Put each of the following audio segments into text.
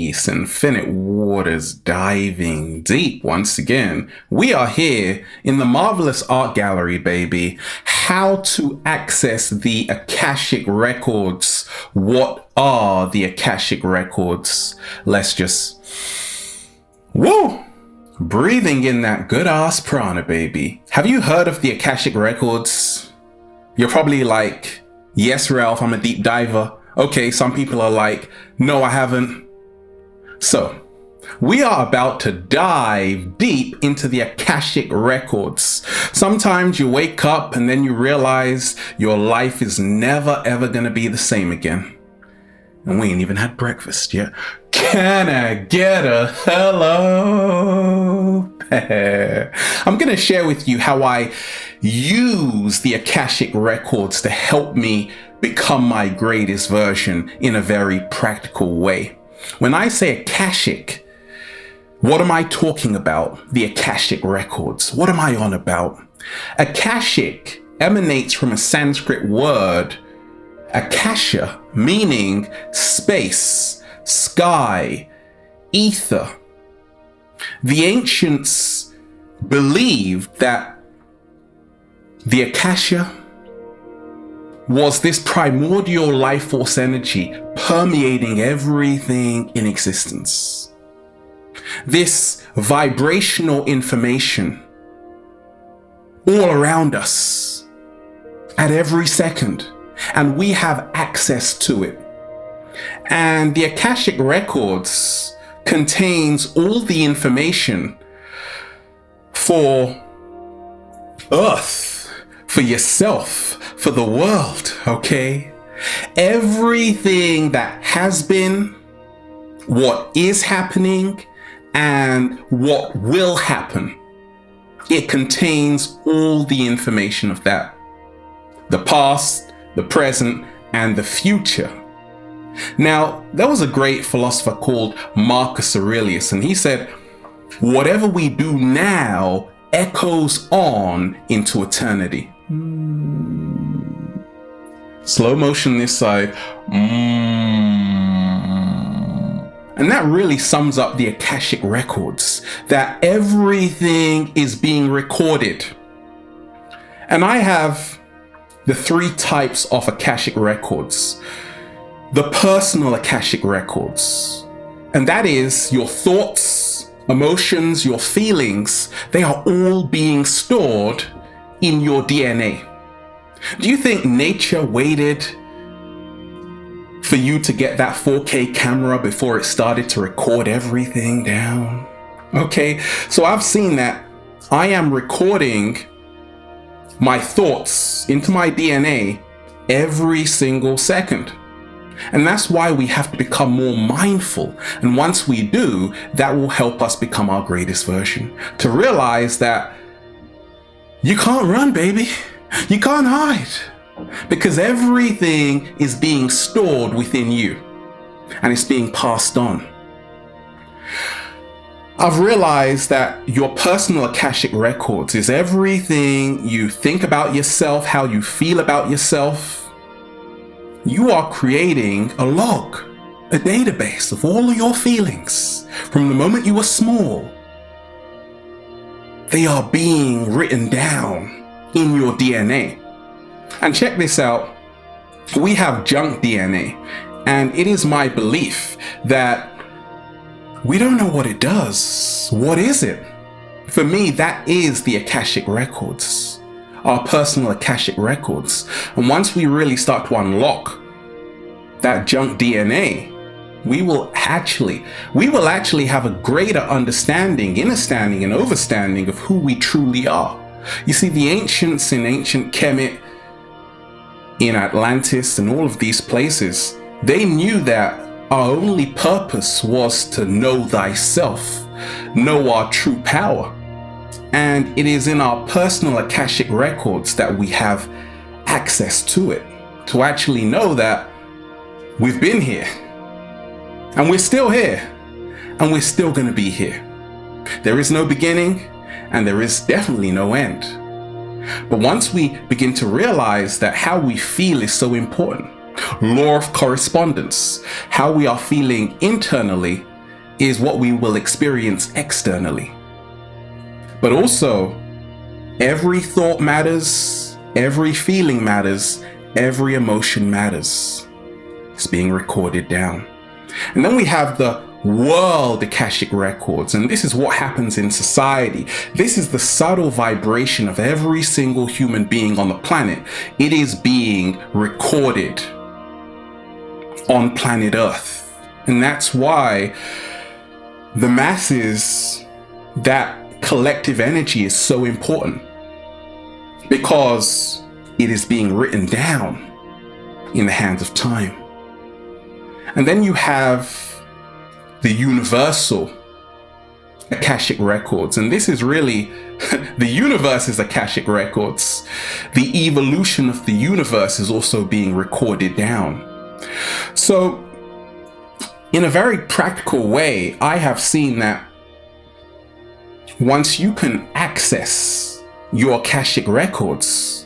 Peace, Infinite Waters diving deep once again. We are here in the Marvelous Art Gallery, baby. How to access the Akashic Records. What are the Akashic Records? Let's just... Woo! Breathing in that good ass prana, baby. Have you heard of the Akashic Records? You're probably like, yes, Ralph, I'm a deep diver. Okay, some people are like, no, I haven't. So, we are about to dive deep into the Akashic Records. Sometimes you wake up and then you realize your life is never ever gonna be the same again. And we ain't even had breakfast yet. Can I get a hello? I'm gonna share with you how I use the Akashic Records to help me become my greatest version in a very practical way. When I say Akashic, what am I talking about? The Akashic Records. What am I on about? Akashic emanates from a Sanskrit word, Akasha, meaning space, sky, ether. The ancients believed that the Akasha was this primordial life force energy permeating everything in existence. This vibrational information all around us at every second, and we have access to it. And the Akashic Records contains all the information for Earth, for yourself, for the world, okay? Everything that has been, what is happening, and what will happen. It contains all the information of that. The past, the present, and the future. Now, there was a great philosopher called Marcus Aurelius, and he said, whatever we do now echoes on into eternity. Slow motion this side. And that really sums up the Akashic Records, that everything is being recorded. And I have the three types of Akashic Records. The personal Akashic Records, and that is your thoughts, emotions, your feelings. They are all being stored in your DNA. Do you think nature waited for you to get that 4K camera before it started to record everything down? Okay, so I've seen that I am recording my thoughts into my DNA every single second. And that's why we have to become more mindful. And once we do, that will help us become our greatest version. To realize that you can't run, baby. You can't hide. Because everything is being stored within you. And it's being passed on. I've realized that your personal Akashic Records is everything you think about yourself, how you feel about yourself. You are creating a log, a database of all of your feelings from the moment you were small. They are being written down in your DNA. And check this out. We have junk DNA, and it is my belief that we don't know what it does. What is it? For me, that is the Akashic Records. Our personal Akashic Records. And once we really start to unlock that junk DNA, we will actually have a greater understanding, understanding, and overstanding of who we truly are. You see, the ancients in ancient Kemet, in Atlantis, and all of these places, they knew that our only purpose was to know thyself, know our true power. And it is in our personal Akashic Records that we have access to it, to actually know that we've been here, and we're still here, and we're still going to be here. There is no beginning, and there is definitely no end. But once we begin to realize that how we feel is so important, Law of correspondence. How we are feeling internally is what we will experience externally. But also, every thought matters, every feeling matters, every emotion matters. It's being recorded down. And then we have the world Akashic records, and this is what happens in society. This is the subtle vibration of every single human being on the planet. It is being recorded on planet Earth. And that's why the masses, that collective energy is so important, because it is being written down in the hands of time. And then you have the universal Akashic records, and this is really the universe's Akashic records. The evolution of the universe is also being recorded down. So in a very practical way, I have seen that once you can access your Akashic records,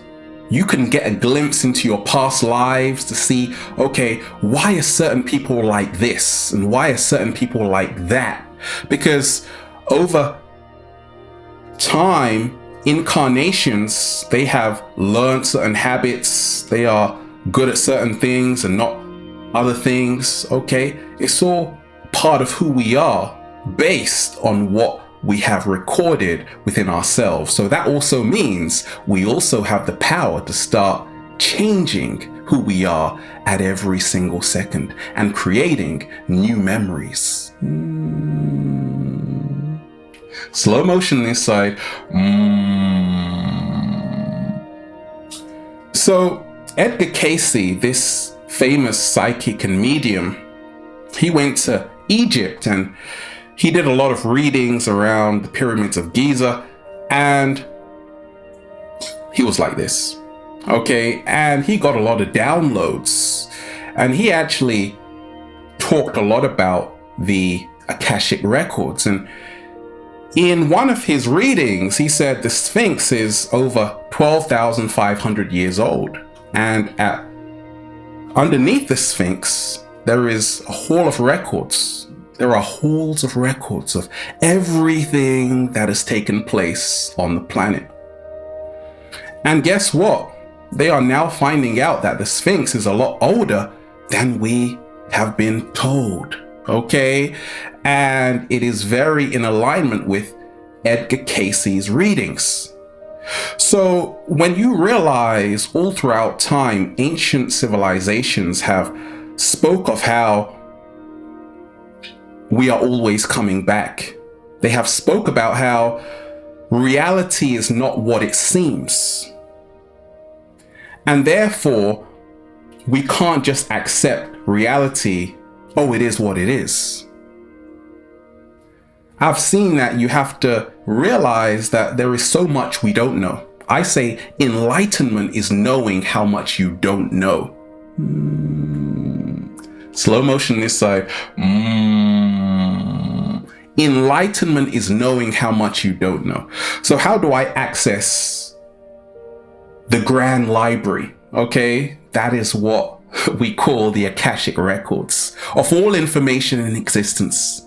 you can get a glimpse into your past lives to see, okay, why are certain people like this? And why are certain people like that? Because over time, incarnations, they have learned certain habits. They are good at certain things and not other things, okay? It's all part of who we are based on what we have recorded within ourselves. So that also means we also have the power to start changing who we are at every single second and creating new memories. Slow motion this side. So Edgar Cayce, this famous psychic and medium, he went to Egypt and he did a lot of readings around the pyramids of Giza, and he was like this, okay? And he got a lot of downloads, and he actually talked a lot about the Akashic records. And in one of his readings, he said the Sphinx is over 12,500 years old. And underneath the Sphinx, there is a hall of records. There are halls of records of everything that has taken place on the planet. And guess what? They are now finding out that the Sphinx is a lot older than we have been told, okay? And it is very in alignment with Edgar Cayce's readings. So when you realize all throughout time, ancient civilizations have spoke of how we are always coming back. They have spoke about how reality is not what it seems. And therefore, we can't just accept reality, oh, it is what it is. I've seen that you have to realize that there is so much we don't know. I say enlightenment is knowing how much you don't know. Slow motion this side. Enlightenment is knowing how much you don't know. So how do I access the grand library? Okay, that is what we call the Akashic records of all information in existence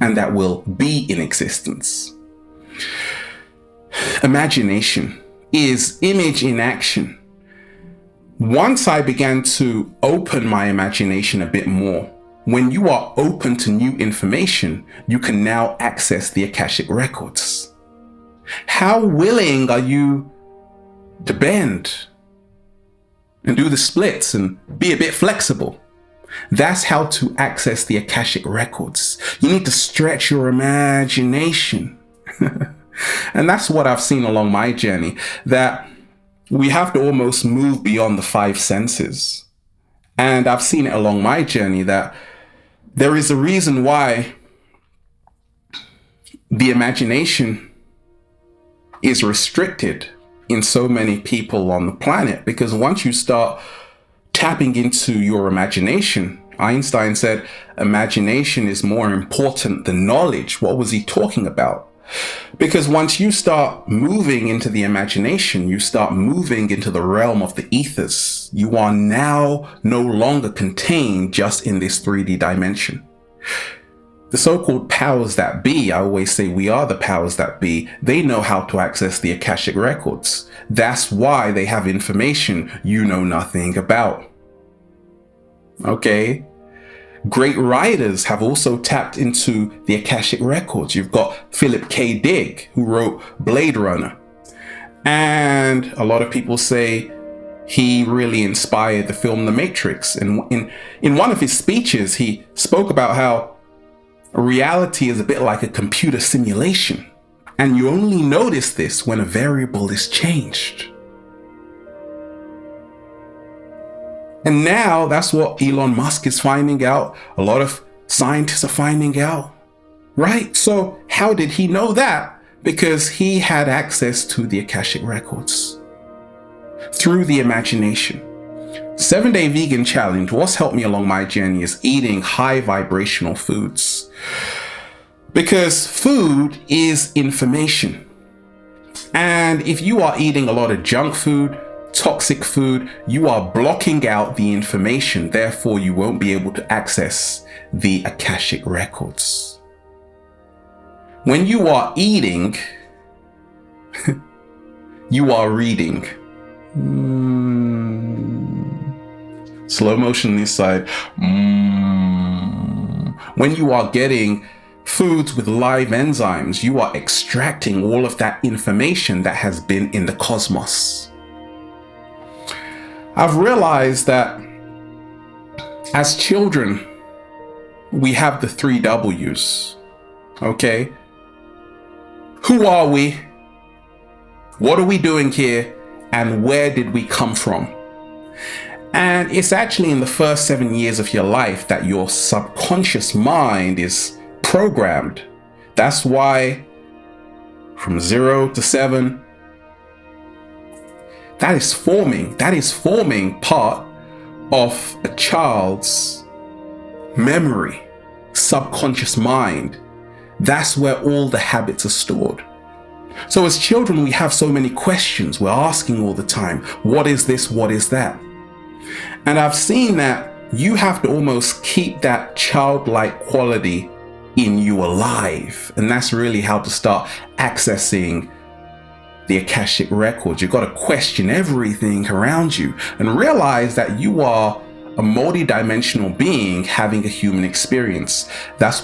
and that will be in existence. Imagination is image in action. Once I began to open my imagination a bit more, when you are open to new information, you can now access the Akashic records. How willing are you to bend and do the splits and be a bit flexible? That's how to access the Akashic records. You need to stretch your imagination. And that's what I've seen along my journey, that we have to almost move beyond the five senses. And I've seen it along my journey that there is a reason why the imagination is restricted in so many people on the planet, because once you start tapping into your imagination, Einstein said imagination is more important than knowledge. What was he talking about? Because once you start moving into the imagination, you start moving into the realm of the ethers. You are now no longer contained just in this 3D dimension. The so-called powers that be, I always say we are the powers that be, they know how to access the Akashic records. That's why they have information you know nothing about. Okay? Great writers have also tapped into the Akashic records. You've got Philip K. Dick, who wrote Blade Runner. And a lot of people say he really inspired the film The Matrix. And in one of his speeches, he spoke about how reality is a bit like a computer simulation. And you only notice this when a variable is changed. And now that's what Elon Musk is finding out. A lot of scientists are finding out, right? So how did he know that? Because he had access to the Akashic records through the imagination. 7-Day Vegan Challenge, what's helped me along my journey is eating high vibrational foods. Because food is information. And if you are eating a lot of junk food, toxic food, you are blocking out the information. Therefore, you won't be able to access the Akashic records. When you are eating, you are reading. Slow motion this side. When you are getting foods with live enzymes, you are extracting all of that information that has been in the cosmos. I've realized that as children, we have the 3 W's, okay? Who are we? What are we doing here? And where did we come from? And it's actually in the first 7 years of your life that your subconscious mind is programmed. That's why from 0 to 7, that is forming part of a child's memory, subconscious mind. That's where all the habits are stored. So as children, we have so many questions. We're asking all the time, what is this? What is that? And I've seen that you have to almost keep that childlike quality in you alive. And that's really how to start accessing the Akashic records. You've got to question everything around you and realize that you are a multi-dimensional being having a human experience. That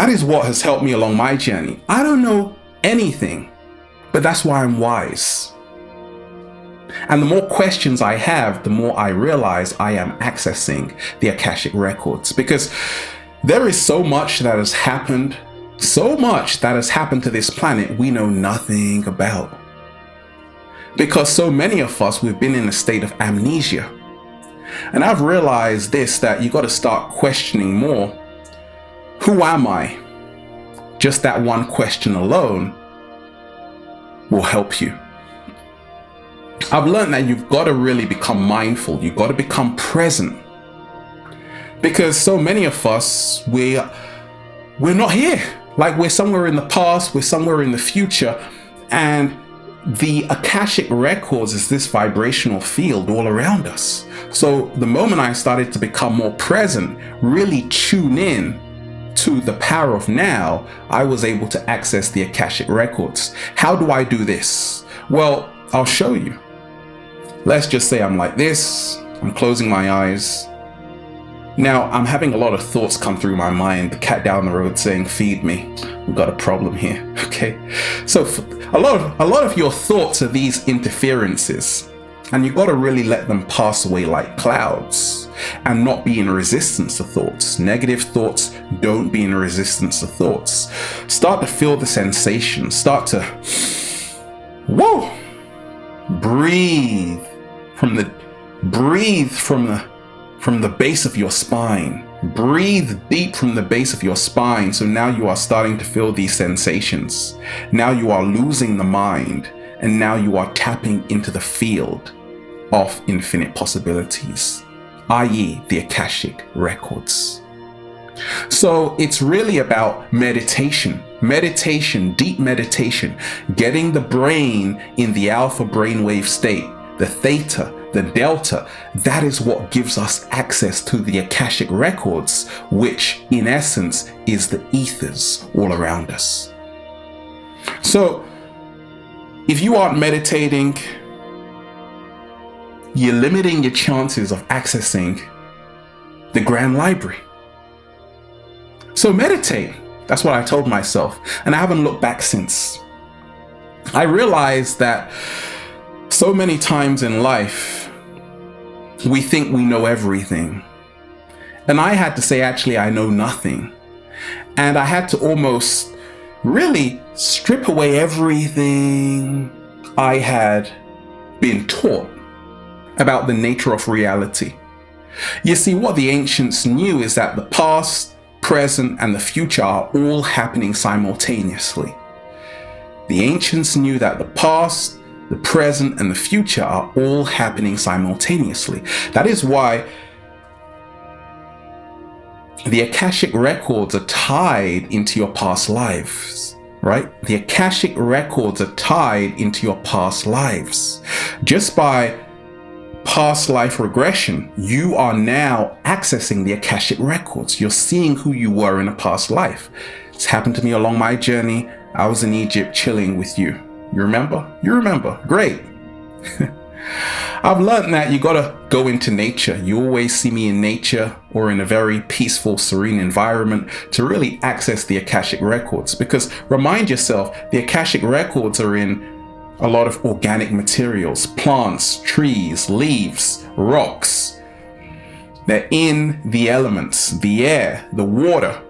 is what has helped me along my journey. I don't know anything, but that's why I'm wise. And the more questions I have, the more I realize I am accessing the Akashic records, because there is so much that has happened. So much that has happened to this planet we know nothing about. Because so many of us, we've been in a state of amnesia. And I've realized this, that you got to start questioning more. Who am I? Just that one question alone will help you. I've learned that you've got to really become mindful. You've got to become present. Because so many of us, we're not here. Like we're somewhere in the past, we're somewhere in the future. And the Akashic records is this vibrational field all around us. So the moment I started to become more present, really tune in to the power of now, I was able to access the Akashic records. How do I do this? Well, I'll show you. Let's just say I'm like this. I'm closing my eyes. Now, I'm having a lot of thoughts come through my mind. The cat down the road saying, feed me. We've got a problem here, okay? So a lot of your thoughts are these interferences, and you've got to really let them pass away like clouds and not be in resistance to thoughts. Negative thoughts, don't be in resistance to thoughts. Start to feel the sensation. Start to, whoa, breathe from the base of your spine. Breathe deep from the base of your spine. So now you are starting to feel these sensations. Now you are losing the mind, and now you are tapping into the field of infinite possibilities, i.e. the Akashic records. So it's really about meditation, deep meditation, getting the brain in the alpha brainwave state, the theta, the delta. That is what gives us access to the Akashic records, which in essence is the ethers all around us. So if you aren't meditating, you're limiting your chances of accessing the Grand Library. So meditate. That's what I told myself. And I haven't looked back since. I realized that so many times in life, we think we know everything. And I had to say, actually, I know nothing. And I had to almost really strip away everything I had been taught about the nature of reality. You see, what the ancients knew is that the past, present, and the future are all happening simultaneously. The ancients knew that the past, the present, and the future are all happening simultaneously. That is why the Akashic records are tied into your past lives, right? The Akashic records are tied into your past lives. Just by past life regression, you are now accessing the Akashic records. You're seeing who you were in a past life. It's happened to me along my journey. I was in Egypt chilling with you. You remember? You remember. Great. I've learned that you gotta go into nature. You always see me in nature or in a very peaceful, serene environment to really access the Akashic records. Because remind yourself, the Akashic records are in a lot of organic materials, plants, trees, leaves, rocks. They're in the elements, the air, the water.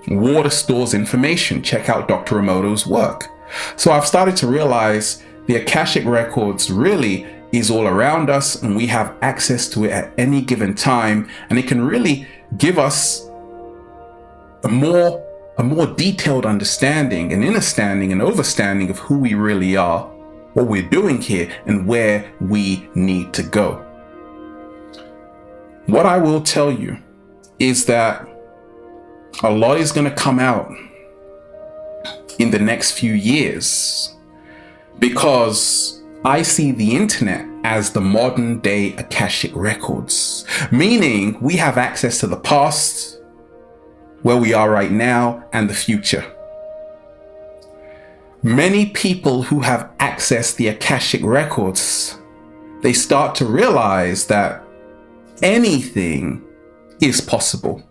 Water stores information. Check out Dr. Emoto's work. So I've started to realize the Akashic records really is all around us, and we have access to it at any given time, and it can really give us a more detailed understanding, an understanding, an overstanding of who we really are, what we're doing here, and where we need to go. What I will tell you is that a lot is going to come out in the next few years, because I see the internet as the modern day Akashic records, meaning we have access to the past, where we are right now, and the future. Many people who have accessed the Akashic records, they start to realize that anything is possible.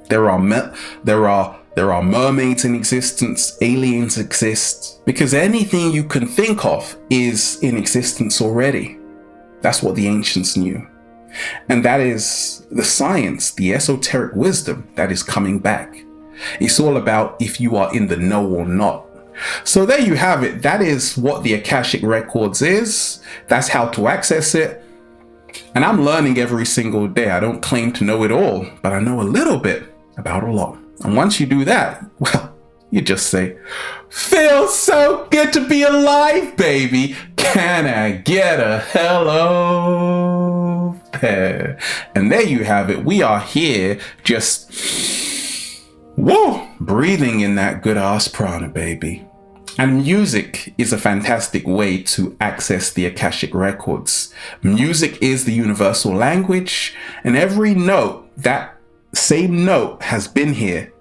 There are mermaids in existence, aliens exist, because anything you can think of is in existence already. That's what the ancients knew. And that is the science, the esoteric wisdom that is coming back. It's all about if you are in the know or not. So there you have it. That is what the Akashic records is. That's how to access it. And I'm learning every single day. I don't claim to know it all, but I know a little bit about a lot. And once you do that, well, you just say, feels so good to be alive, baby. Can I get a hello there? And there you have it. We are here just, whoa, breathing in that good ass prana, baby. And music is a fantastic way to access the Akashic records. Music is the universal language, and every note, that same note, has been here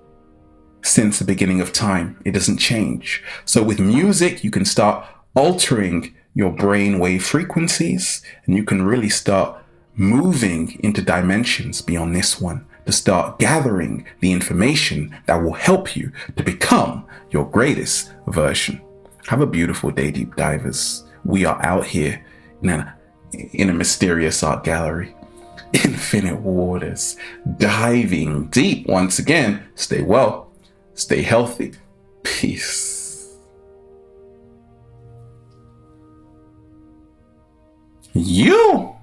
since the beginning of time. It doesn't change. So with music, you can start altering your brain wave frequencies, and you can really start moving into dimensions beyond this one, to start gathering the information that will help you to become your greatest version. Have a beautiful day, deep divers. We are out here in a mysterious art gallery, infinite waters, diving deep. Once again, stay well, stay healthy. Peace. You